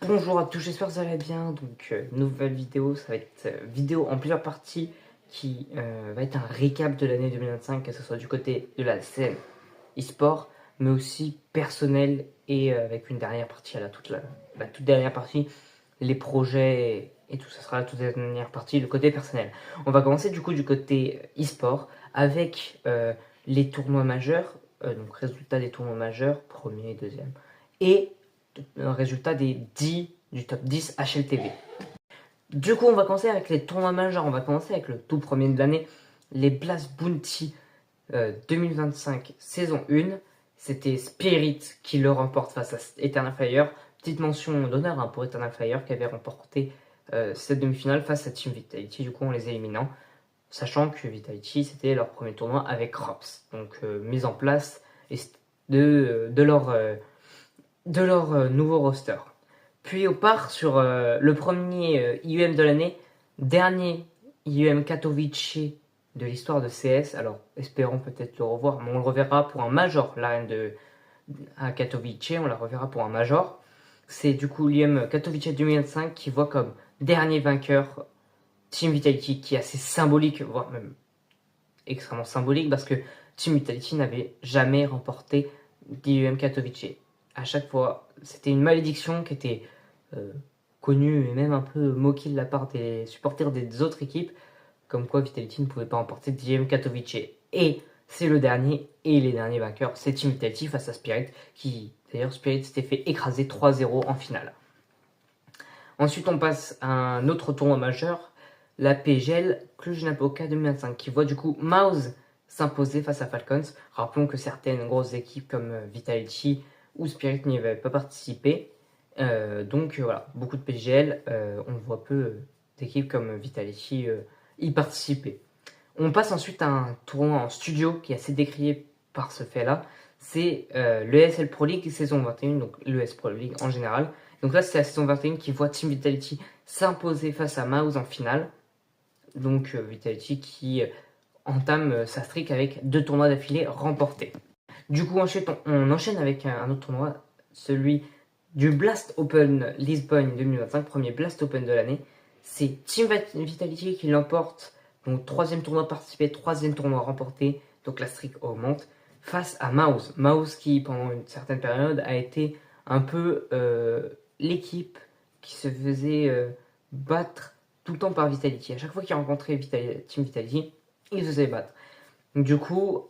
Bonjour à tous, j'espère que vous allez bien. Donc, nouvelle vidéo, ça va être vidéo en plusieurs parties qui va être un récap de l'année 2025, que ce soit du côté de la scène e-sport, mais aussi personnel et avec une dernière partie à la toute dernière partie, les projets et tout. Ça sera la toute dernière partie, le côté personnel. On va commencer du coup du côté e-sport avec les tournois majeurs, donc résultat des tournois majeurs, premier et deuxième, et résultat du top 10 HLTV. Du coup, on va commencer avec les tournois majeurs. On va commencer avec le tout premier de l'année, les Blast Bounty 2025 saison 1. C'était Spirit qui le remporte face à Eternal Fire. Petite mention d'honneur pour Eternal Fire qui avait remporté cette demi-finale face à Team Vitality, du coup en les éliminant. Sachant que Vitality c'était leur premier tournoi avec Rops. Donc mise en place de leur nouveau roster. Puis on part sur le premier IUM de l'année, dernier IUM Katowice de l'histoire de CS. Alors espérons peut-être le revoir, mais on le reverra pour un major, l'arène à Katowice, on la reverra pour un major. C'est du coup l'IUM Katowice 2025 qui voit comme dernier vainqueur Team Vitality, qui est assez symbolique, voire même extrêmement symbolique, parce que Team Vitality n'avait jamais remporté d'IUM Katowice. À chaque fois, c'était une malédiction qui était euh, connue et même un peu moquée de la part des supporters des autres équipes, comme quoi Vitality ne pouvait pas remporter d'IUM Katowice. Et c'est le dernier et les derniers vainqueurs, c'est Team Vitality face à Spirit, qui d'ailleurs Spirit s'était fait écraser 3-0 en finale. Ensuite, on passe à un autre tournoi majeur, la PGL Cluj-Napoca 2025, qui voit du coup Mouse s'imposer face à Falcons. Rappelons que certaines grosses équipes comme Vitality ou Spirit n'y avaient pas participé. Donc voilà, beaucoup de PGL, on voit peu d'équipes comme Vitality y participer. On passe ensuite à un tournoi en studio qui est assez décrié par ce fait-là. C'est l'ESL Pro League saison 21, donc l'ES Pro League en général. Donc là, c'est la saison 21 qui voit Team Vitality s'imposer face à Mouse en finale. Donc Vitality qui entame sa streak avec 2 tournois d'affilée remportés. Du coup, ensuite, on enchaîne avec un autre tournoi, celui du Blast Open Lisbonne 2025, premier Blast Open de l'année. C'est Team Vitality qui l'emporte, donc troisième tournoi participé, troisième tournoi remporté, donc la streak augmente, face à Mouse. Mouse qui, pendant une certaine période, a été un peu l'équipe qui se faisait battre tout le temps par Vitality. À chaque fois qu'il rencontrait Team Vitality, il se faisait battre. Du coup,